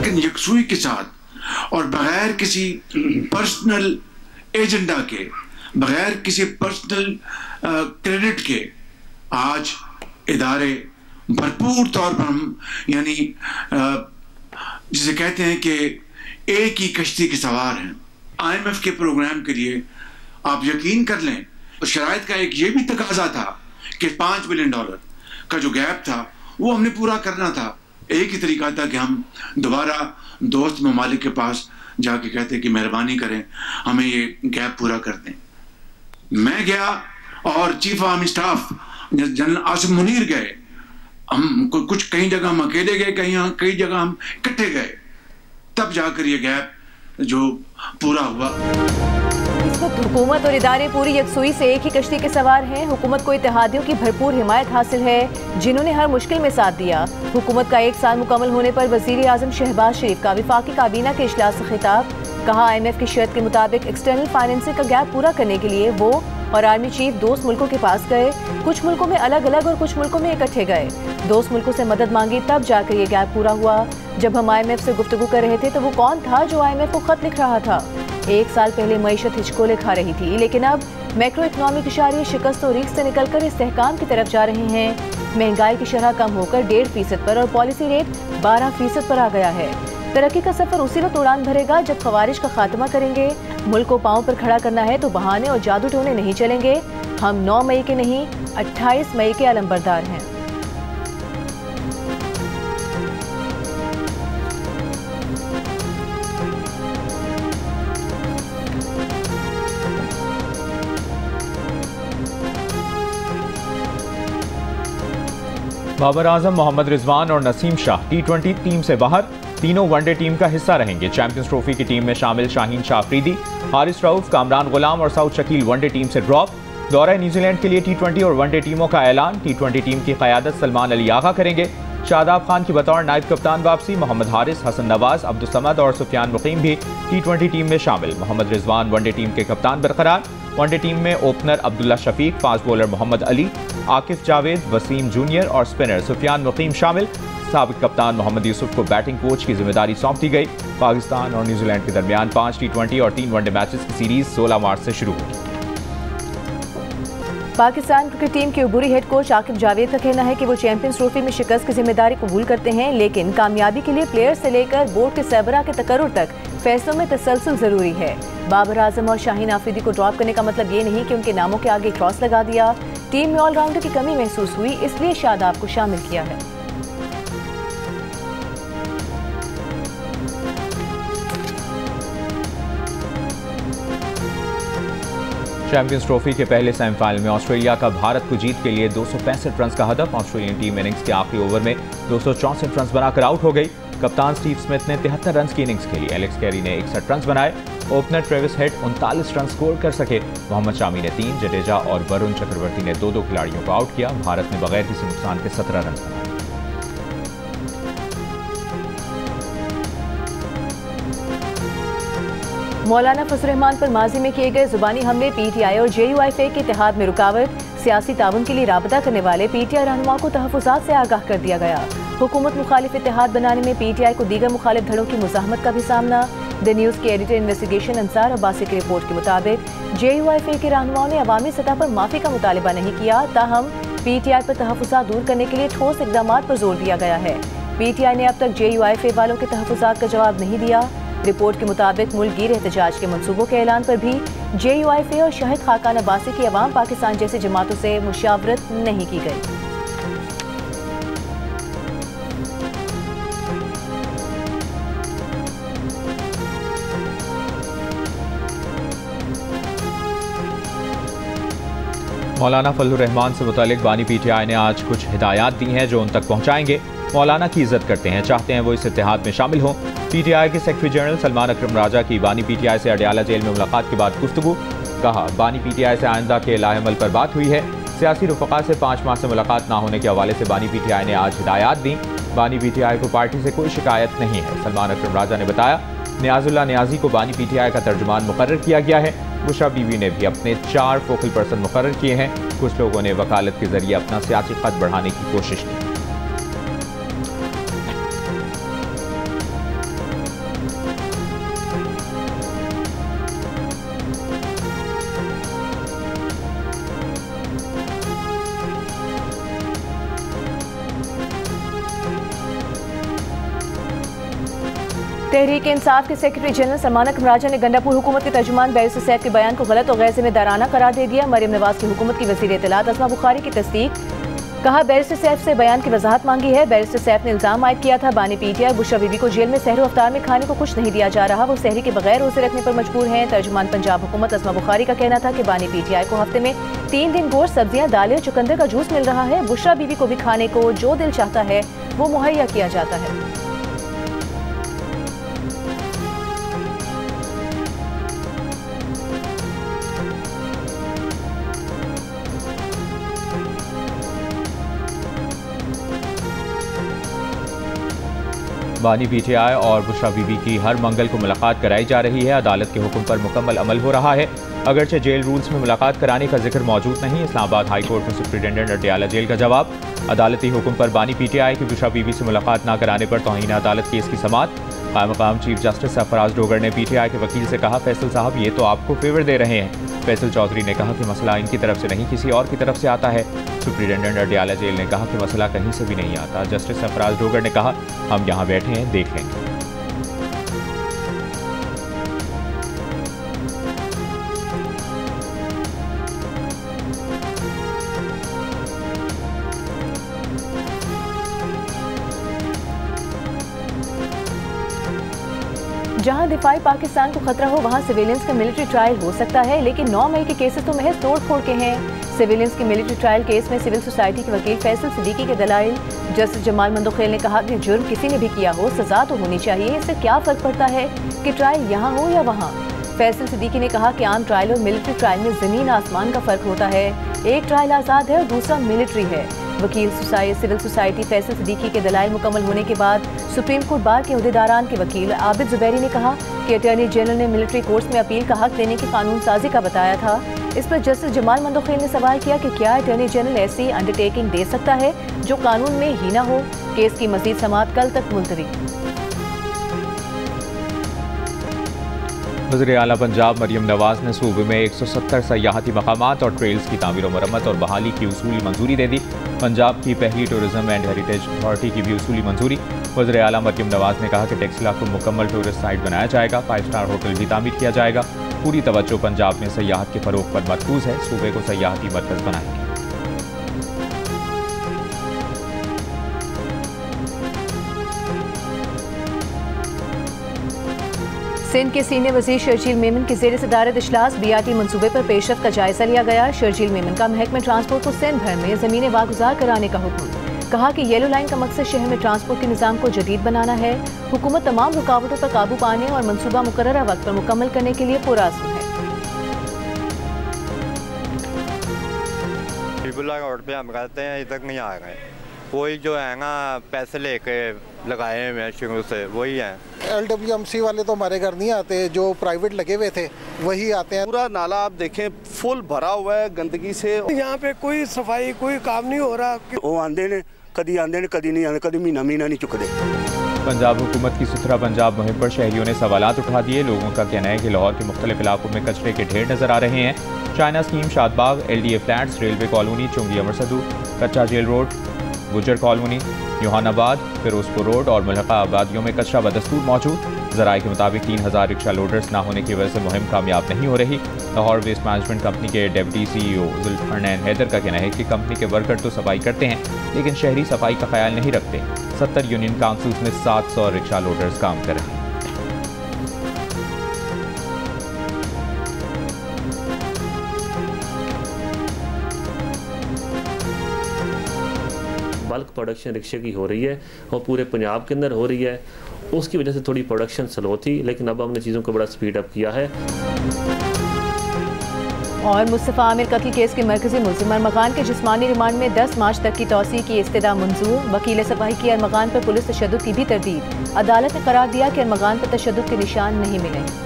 लेकिन यकसुई के साथ और बगैर किसी पर्सनल एजेंडा के, बगैर किसी पर्सनल क्रेडिट के आज इदारे भरपूर तौर पर हम यानी जिसे कहते हैं कि एक ही कश्ती के सवार हैं। IMF के प्रोग्राम के लिए आप यकीन कर लें, शराइत का एक ये भी तकाजा था कि $5 बिलियन का जो गैप था वो हमने पूरा करना था। एक ही तरीका था कि हम दोबारा दोस्त ममालिक के पास जाके कहते कि मेहरबानी करें हमें ये गैप पूरा कर दें। मैं गया और chief of army staff general Asif Munir गए। हम कुछ कई जगह हम अकेले गए, कई जगह हम इकट्ठे गए, तब जाकर ये गैप जो पूरा हुआ। इस वक्त हुकूमत और इदारे पूरी यकसुई से एक ही कश्ती के सवार हैं। हुकूमत को इत्तेहादियों की भरपूर हिमायत हासिल है जिन्होंने हर मुश्किल में साथ दिया। हुकूमत का 1 साल मुकम्मल होने पर वज़ीर आज़म शहबाज शरीफ का वफाकी काबीना के इजलास से खिताब। कहा IMF की शर्त के मुताबिक एक्सटर्नल फाइनेंसिंग का गैप पूरा करने के लिए वो और आर्मी चीफ दोस्त मुल्कों के पास गए। कुछ मुल्कों में अलग अलग और कुछ मुल्कों में इकट्ठे गए। दोस्त मुल्कों से मदद मांगी, तब जाकर ये गैप पूरा हुआ। जब हम IMF से गुफ्तगू कर रहे थे तो वो कौन था जो IMF को खत लिख रहा था? 1 साल पहले मईशत हिचकोले खा रही थी, लेकिन अब मैक्रो इकनॉमिक इशारे शिकस्त और रीख से निकलकर इस्तेहकाम की तरफ जा रहे हैं। महंगाई की शरह कम होकर 1.5% पर और पॉलिसी रेट 12% पर आ गया है। तरक्की का सफर उसी वक्त उड़ान भरेगा जब खवारिज का खात्मा करेंगे। मुल्क को पांव पर खड़ा करना है तो बहाने और जादू टोने नहीं चलेंगे। हम 9 मई के नहीं 28 मई के अलंबरदार हैं। बाबर आजम, मोहम्मद रिजवान और नसीम शाह T20 टीम से बाहर। तीनों वनडे टीम का हिस्सा रहेंगे। चैंपियंस ट्रॉफी की टीम में शामिल शाहीन शाह अफरीदी, हारिस रऊफ, कामरान गुलाम और सऊद शकील वनडे टीम से ड्रॉप। दौरा न्यूजीलैंड के लिए T20 और वनडे टीमों का ऐलान। T20 टीम की क़यादत सलमान अली आगा करेंगे। शादाब खान की बतौर नायब कप्तान वापसी। मोहम्मद हारिस, हसन नवाज, अब्दुल समद और सुफियान मुकीम भी T20 टीम में शामिल। मोहम्मद रिजवान वनडे टीम के कप्तान बरकरार। वनडे टीम में opener Abdullah Shafique, fast bowler Mohammad Ali, Akif Javed, Wasim junior और स्पिनर सुफियान मुकीम शामिल। साबिक कप्तान मोहम्मद यूसुफ को बैटिंग कोच की जिम्मेदारी सौंप दी गई। पाकिस्तान और न्यूजीलैंड के दरमियान 5 T20 और 3 वनडे मैचेस की सीरीज 16 मार्च से शुरू होगी। पाकिस्तान क्रिकेट टीम के अबूरी हेड कोच आकिफ जावेद का कहना है कि वो चैंपियंस ट्रॉफी में शिकस्त की जिम्मेदारी कबूल करते हैं, लेकिन कामयाबी के लिए प्लेयर्स से लेकर बोर्ड के सरबराह के तकर्रुर तक फैसलों में तसलसल जरूरी है। बाबर आजम और शाहीन आफरीदी को ड्रॉप करने का मतलब ये नहीं कि उनके नामों के आगे क्रॉस लगा दिया। टीम में ऑलराउंडर की कमी महसूस हुई, इसलिए शादाब को शामिल किया है। चैंपियंस ट्रॉफी के पहले सेमीफाइनल में ऑस्ट्रेलिया का भारत को जीत के लिए 265 रन का हदफ। ऑस्ट्रेलियन टीम इनिंग्स के आखिरी ओवर में 264 रन बनाकर आउट हो गई। कप्तान स्टीव स्मिथ ने 73 रन की इनिंग्स खेली। एलेक्स कैरी ने 61 रन बनाए। Opener Travis head 39 run score कर सके। मोहम्मद शामी ने 3, जडेजा और वरुण चक्रवर्ती ने 2-2 खिलाड़ियों को आउट किया। भारत ने बगैर किसी नुकसान के 17 रन बनाए। मौलाना फजल रहमान पर माजी में किए गए जुबानी हमले PTI और JUIFA के इत्तेहाद में रुकावट। सियासी ताउन के लिए राबता करने वाले PTI रहनुमा को तहफ़्फ़ुज़ात से आगाह कर दिया गया। हुकूमत मुखालिफ इत्तेहाद बनाने में PTI को दीगर मुखालिफ धड़ों की मुज़ाहमत का भी सामना। द न्यूज़ के एडिटर इन्वेस्टिगेशन अंसार अब्बासी की रिपोर्ट के मुताबिक JUIFA के रहनुमाओं ने अवामी सतह पर माफ़ी का मुतालिबा नहीं किया, ताहम PTI पर तहफ़्फ़ुज़ात दूर करने के लिए ठोस इक़दाम पर जोर दिया गया है। PTI ने अब तक JUIFA वालों के तहफ़्फ़ुज़ात का जवाब नहीं दिया। रिपोर्ट के मुताबिक मुल्कगीर एहतजाज के मंसूबों के ऐलान पर भी JUIFA और शाहिद खाकान अब्बासी की अवाम पाकिस्तान जैसी जमातों से मुशावरत नहीं की गई। मौलाना फजल रहमान से मुतालिक बानी PTI ने आज कुछ हिदायत दी हैं जो उन तक पहुँचाएंगे। मौलाना की इज्जत करते हैं, चाहते हैं वो इस इत्तेहाद में शामिल हों। PTI के सेक्रेटरी जनरल सलमान अकरम राजा की बानी PTI से अडयाला जेल में मुलाकात के बाद गुफ्तगू। कहा, बानी PTI से आइंदा के लाएमल पर बात हुई है। सियासी रुफ़क़ा से 5 माह से मुलाकात ना होने के हवाले से बानी PTI ने आज हिदायत दी। बानी PTI को पार्टी से कोई शिकायत नहीं है। सलमान अकरम राजा ने बताया, नियाजुल्लाह नियाजी को बानी PTI का तर्जुमान मुकर्रर किया गया है। बुशरा बीवी ने भी अपने 4 फोकल पर्सन मुकर्रर किए हैं। कुछ लोगों ने वकालत के जरिए अपना सियासी कद बढ़ाने की कोशिश की। तहरीक इंसाफ के सेक्रेटरी जनरल सलमान कमराजा ने गंडापुर हुकूमत के तर्जुमान बैरिस्टर सैफ के बयान को गलत और गैर जिम्मेदाराना करार दे दिया। मरियम नवाज की हुकूमत की वज़ीर इत्तलात अस्मा बुखारी की तस्दीक। कहा, बैरिस्टर सैफ से बयान की वजाहत मांगी है। बैरिस्टर सैफ ने इल्जाम आयद किया था बानी PTI बुशरा बीबी को जेल में सहर अफ्तार में खाने को कुछ नहीं दिया जा रहा, वो सहरी के बगैर रोजे रखने पर मजबूर हैं। तर्जुमान पंजाब हुकूमत अस्मा बुखारी का कहना था कि बानी PTI को हफ्ते में 3 दिन गोश्त, सब्जियां, दालें और चुकंदर का जूस मिल रहा है। बुशरा बीबी को भी खाने को जो दिल चाहता है वो मुहैया किया जाता है। बानी PTI और बुशरा बीबी की हर मंगल को मुलाकात कराई जा रही है। अदालत के हुक्म पर मुकम्मल अमल हो रहा है। अगरचे जेल रूल्स में मुलाकात कराने का जिक्र मौजूद नहीं। इस्लामाबाद हाई कोर्ट में सुप्रिटेंडेंट अडयाला जेल का जवाब। अदालती हुक्म पर बानी PTI की बुशरा बीबी से मुलाकात न कराने पर तौहीन अदालत केस की समाअत। कायम चीफ जस्टिस सरफराज डोगर ने PTI के वकील से कहा, फैसल साहब ये तो आपको फेवर दे रहे हैं। फैसल चौधरी ने कहा कि मसला इनकी तरफ से नहीं किसी और की तरफ से आता है। सुप्रिटेंडेंट अडयाला जेल ने कहा कि मसला कहीं से भी नहीं आता। जस्टिस सरफराज डोगर ने कहा, हम यहाँ बैठे हैं, देख लेंगे। जहां दिफाई पाकिस्तान को खतरा हो वहां सिविलियंस का मिलिट्री ट्रायल हो सकता है, लेकिन 9 मई के केसेस तो महज तोड़ फोड़ के हैं। सिविलियंस के मिलिट्री ट्रायल केस में सिविल सोसाइटी के वकील फैसल सिद्दीकी के दलाइल। जस्टिस जमाल मंदोखेल ने कहा कि जुर्म किसी ने भी किया हो, सजा तो होनी चाहिए, इससे क्या फर्क पड़ता है कि ट्रायल यहाँ हो या वहाँ। फैसल सिद्दीकी ने कहा कि आम ट्रायल और मिलिट्री ट्रायल में जमीन आसमान का फर्क होता है। एक ट्रायल आज़ाद है और दूसरा मिलिट्री है। वकील सिविल सोसाइटी फैसल सिद्दीकी के दलाइल मुकम्मल होने के बाद सुप्रीम कोर्ट बार के अहदेदारान के वकील आबिद जुबैरी ने कहा कि अटॉर्नी जनरल ने मिलिट्री कोर्ट्स में अपील का हक देने की कानून साजी का बताया था। इस पर जस्टिस जमाल मंदोखेल ने सवाल किया कि क्या अटॉर्नी जनरल ऐसी अंडरटेकिंग दे सकता है जो कानून में ही न हो। केस की मजीद समाअत कल तक मुलतवी। वज़ीर आला पंजाब मरियम नवाज ने सूबे में 170 सयाहती मकामात और ट्रेल्स की तामीर मरम्मत और बहाली की उसूली मंजूरी दे दी। पंजाब की पहली टूरिज्म एंड हेरिटेज अथॉरिटी की भी उसूली मंजूरी। वज़ीर आला मरियम नवाज ने कहा कि टेक्सला को मुकम्मल टूरिस्ट साइट बनाया जाएगा। 5 स्टार होटल भी तामीर किया जाएगा। पूरी तवज्जो पंजाब में सयाहत के फ़रोग पर मरकूज़ है। सूबे को सयाहती मरकज़ बनाएंगे। सिंध के सीनियर वज़ीर शर्जील मेमन की ज़ेर सदारत इजलास BRT मनसूबे पर पेशरफ का जायजा लिया गया। शर्जील मेमन का महकमे ट्रांसपोर्ट को सिंध भर में ज़मीनें वागुजार कराने का हुक्म। कहा कि येलो लाइन का मकसद शहर में ट्रांसपोर्ट के निज़ाम को जदीद बनाना है। हुकूमत तमाम रुकावटों पर काबू पाने और मनसूबा मुकर्ररा वक्त पर मुकम्मल करने के लिए पुरअज़्म है। रोड पे हम कहते हैं इधर नहीं आ रहे, वही जो है ना पैसे लेके लगाए हुए हैं शुरू से वही हैं। LWMC वाले तो हमारे घर नहीं आते, जो प्राइवेट लगे हुए थे वही आते हैं। पूरा नाला आप देखें फुल भरा हुआ है गंदगी से। यहाँ पे कोई सफाई कोई काम नहीं हो रहा। वो आंदे ने कदी नहीं आते, कदी महीना नहीं चुकते। पंजाब हुकूमत की सुथरा पंजाब मुहिम पर शहरियों ने सवालात उठा दिए। लोगों का कहना है कि लाहौर के मुख्तलिफ इलाकों में कचरे के ढेर नजर आ रहे हैं। China scheme, Shadbagh, LDA flats, railway colony, चुंगी अमरसदू, कच्चा जेल रोड, गुजर कॉलोनी, यूहानाबाद, फिरोजपुर रोड और मुल्हका आबादियों में कचरा बदस्तूर मौजूद। ज़राए के मुताबिक 3000 रिक्शा लोडर्स ना होने की वजह से मुहिम कामयाब नहीं हो रही। लाहौर वेस्ट मैनेजमेंट कंपनी के डेप्टी CEO जुल्फरनैन हैदर का कहना है कि कंपनी के वर्कर तो सफाई करते हैं, लेकिन शहरी सफाई का ख्याल नहीं रखते। 70 यूनियन काउंसिल्स में 700 रिक्शा लोडर्स काम कर रहे हैं। बल्क प्रोडक्शन रिक्शे की हो रही है और पूरे पंजाब के अंदर हो रही है। उसकी वजह से थोड़ी प्रोडक्शन स्लो थी, लेकिन अब हमने चीज़ों को बड़ा स्पीड अप किया है। और मुस्तफ़ा आमिर कत्ल केस के मरकजी मुल्ज़िम अरमगान के जिस्मानी रिमांड में 10 मार्च तक की तौसी की इस्तदा मंजूर। वकील सफाई की अरमगान पर पुलिस तशद्दुद की भी तरदीद। अदालत ने करार दिया कि अरमगान पर तशद्दुद के निशान नहीं मिले।